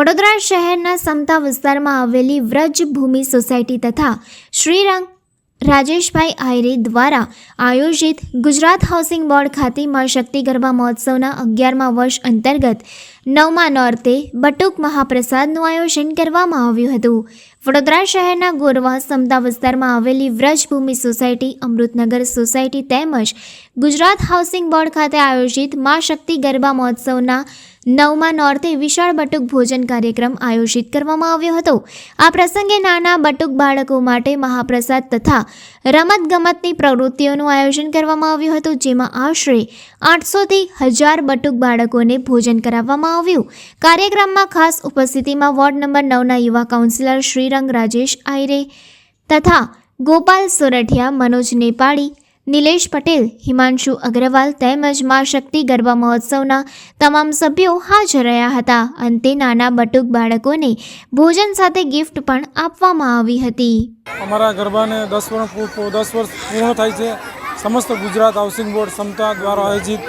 વડોદરા શહેરના સમતા વિસ્તારમાં આવેલી વ્રજભૂમિ સોસાયટી તથા શ્રીરંગ રાજેશભાઈ આયરે દ્વારા આયોજિત ગુજરાત હાઉસિંગ બોર્ડ ખાતે મા શક્તિ ગરબા મહોત્સવના 11મા વર્ષ અંતર્ગત 9મા નોરતે બટુક મહાપ્રસાદનું આયોજન કરવામાં આવ્યું હતું। વડોદરા શહેરના ગોરવા સમતા વિસ્તારમાં આવેલી વ્રજભૂમિ સોસાયટી, અમૃતનગર સોસાયટી તેમજ ગુજરાત હાઉસિંગ બોર્ડ ખાતે આયોજિત મા શક્તિ ગરબા મહોત્સવના 9મા નોરતે વિશાળ બટુક ભોજન કાર્યક્રમ આયોજિત કરવામાં આવ્યો હતો। આ પ્રસંગે નાના બટુક બાળકો માટે મહાપ્રસાદ તથા રમતગમતની પ્રવૃત્તિઓનું આયોજન કરવામાં આવ્યું હતું, જેમાં આશરે 800થી 1000 બટુક બાળકોને ભોજન કરાવવામાં આવ્યું। કાર્યક્રમમાં ખાસ ઉપસ્થિતિમાં વોર્ડ નંબર 9ના યુવા કાઉન્સિલર શ્રીરંગ રાજેશ આયરે તથા ગોપાલ સોરઠિયા, મનોજ નેપાળી, નિલેશ પટેલ, હિમાંશુ અગ્રવાલ તેમજ મા શક્તિ ગરબા મહોત્સવના તમામ સભ્યો હાજર રહ્યા હતા। અંતે નાના બટુક બાળકોને ભોજન સાથે ગિફ્ટ પણ આપવામાં આવી હતી। અમારા ગરબાને 10 વર્ષ પૂર્ણ થાય છે। સમસ્ત ગુજરાત હાઉસિંગ બોર્ડ સમતા દ્વારા આયોજિત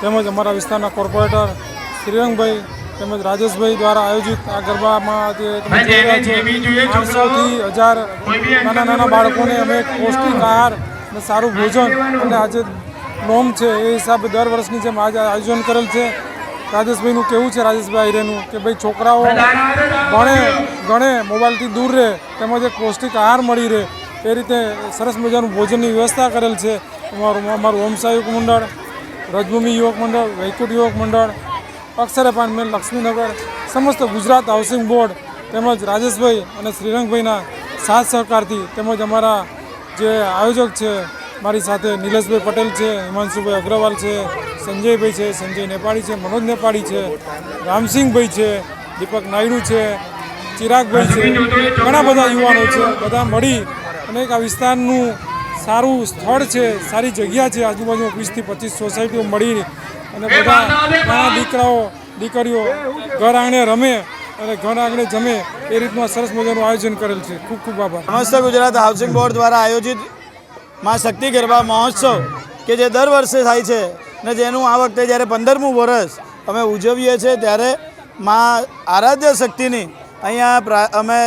તેમજ અમારા વિસ્તારના કોર્પોરેટર શ્રીરંગભાઈ તેમજ રાજેશભાઈ દ્વારા આયોજિત આ ગરબામાં 800થી 1000 નાના બાળકોને અમે પૌષ્ટિક આહાર અને સારું ભોજન અને આજે નોમ છે એ હિસાબે દર વર્ષની જેમ આજે આયોજન કરેલ છે। રાજેશભાઈનું કેવું છે, રાજેશભાઈ આયરેનું, કે ભાઈ છોકરાઓ ગણે મોબાઈલથી દૂર રહે તેમજ એક પૌષ્ટિક આહાર મળી રહે એ રીતે સરસ મજાનું ભોજનની વ્યવસ્થા કરેલ છે। અમારું ઓમસા યુવક મંડળ, વ્રજભૂમિ યુવક મંડળ, વૈકુંઠ યુવક મંડળ, અક્ષર એપાર્ટમેન્ટ, લક્ષ્મીનગર, સમસ્ત ગુજરાત હાઉસિંગ બોર્ડ તેમજ રાજેશભાઈ અને શ્રીરંગભાઈના સાથ સહકારથી તેમજ અમારા જે આયોજક છે મારી સાથે નિલેશભાઈ પટેલ છે, હિમાંશુભાઈ અગ્રવાલ છે, સંજયભાઈ છે, સંજય નેપાળી છે, મનોજ નેપાળી છે, રામસિંહભાઈ છે, દીપક નાયડુ છે, ચિરાગભાઈ છે, ઘણા બધા યુવાનો છે। બધા મળી અને એક આ વિસ્તારનું સારું સ્થળ છે, સારી જગ્યા છે, આજુબાજુમાં 20થી 25 સોસાયટીઓ મળી અને બધા નાના દીકરાઓ દીકરીઓ ઘર આંગણે રમે અને ઘર આંગણે જમે એ રીતનું સરસ મજાનું આયોજન કરેલ છે। ખૂબ ખૂબ આભાર। સમસ્ત ગુજરાત હાઉસિંગ બોર્ડ દ્વારા આયોજિત મા શક્તિ ગરબા મહોત્સવ કે જે દર વર્ષે થાય છે ને જેનું આ વખતે જ્યારે 15મું વર્ષ અમે ઉજવીએ છીએ ત્યારે મા આરાધ્ય શક્તિની અહીંયા અમે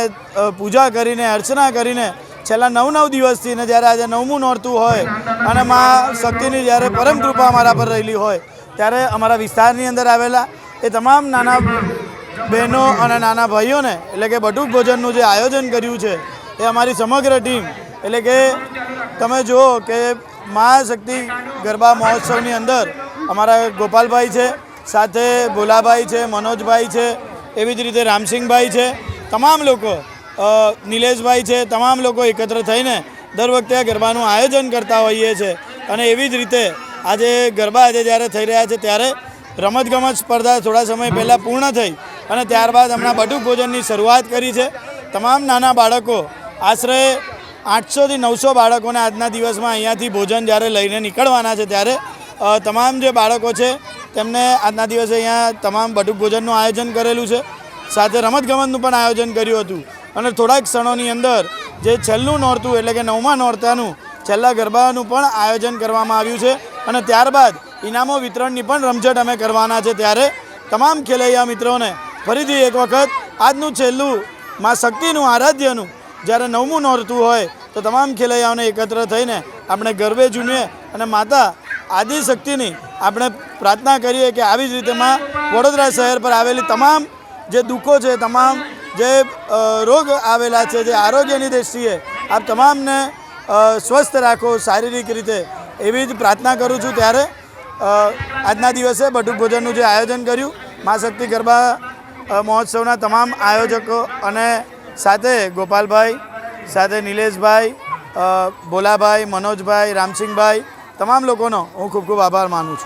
પૂજા કરીને અર્ચના કરીને છેલ્લા 9 દિવસથી ને જ્યારે આજે 9મું નોરતું હોય અને મા શક્તિની જ્યારે પરમ કૃપા અમારા પર રહેલી હોય ત્યારે અમારા વિસ્તારની અંદર આવેલા એ તમામ નાના બહેનો અને નાના ભાઈઓને એટલે કે બટુક ભોજનનું જે આયોજન કર્યું છે એ અમારી સમગ્ર ટીમ એટલે કે તમે જુઓ કે મા શક્તિ ગરબા મહોત્સવની અંદર અમારા ગોપાલભાઈ છે, સાથે ભોલાભાઈ છે, મનોજભાઈ છે, એવી જ રીતે રામસિંહભાઈ છે, તમામ લોકો, નિલેશભાઈ છે, તમામ લોકો એકત્ર થઈને દર વખતે આ ગરબાનું આયોજન કરતા હોઈએ છીએ। અને એવી જ રીતે આજે ગરબા જ્યારે થઈ રહ્યા છે ત્યારે રમતગમત સ્પર્ધા થોડા સમય પહેલાં પૂર્ણ થઈ અને ત્યારબાદ હમણાં બટુક ભોજનની શરૂઆત કરી છે। તમામ નાના બાળકો, આશરે 800થી 900 બાળકોને આજના દિવસમાં અહીંયાથી ભોજન જ્યારે લઈને નીકળવાના છે ત્યારે તમામ જે બાળકો છે તેમને આજના દિવસે અહીંયા તમામ બટુક ભોજનનું આયોજન કરેલું છે, સાથે રમતગમતનું પણ આયોજન કર્યું હતું। અને થોડાક ક્ષણોની અંદર જે છેલ્લું નોરતું એટલે કે 9મા નોરતાનું છેલ્લા ગરબાનું પણ આયોજન કરવામાં આવ્યું છે અને ત્યારબાદ ઇનામો વિતરણની પણ રમઝટ અમે કરવાના છે। ત્યારે તમામ ખેલૈયા મિત્રોને ફરીથી એક વખત આજનું છેલ્લું મા શક્તિનું આરાધ્યનું જ્યારે 9મું નોરતું હોય તો તમામ ખેલૈયાઓને એકત્ર થઈને આપણે ગરબે ઝૂમીએ અને માતા આદિશક્તિની આપણે પ્રાર્થના કરીએ કે આવી જ રીતે માં વડોદરા શહેર પર આવેલી તમામ જે દુઃખો છે, તમામ જે રોગ આવેલા છે, જે આરોગ્યની દૃષ્ટિએ આપ તમામને સ્વસ્થ રાખો શારીરિક રીતે એવી જ પ્રાર્થના કરું છું। ત્યારે આજના દિવસે બટુક ભોજનનું જે આયોજન કર્યું મા શક્તિ ગરબા મહોત્સવના તમામ આયોજકો અને સાથે ગોપાલભાઈ, સાથે નિલેશભાઈ, ભોલાભાઈ, મનોજભાઈ, રામસિંહભાઈ, તમામ લોકોનો હું ખૂબ ખૂબ આભાર માનું છું।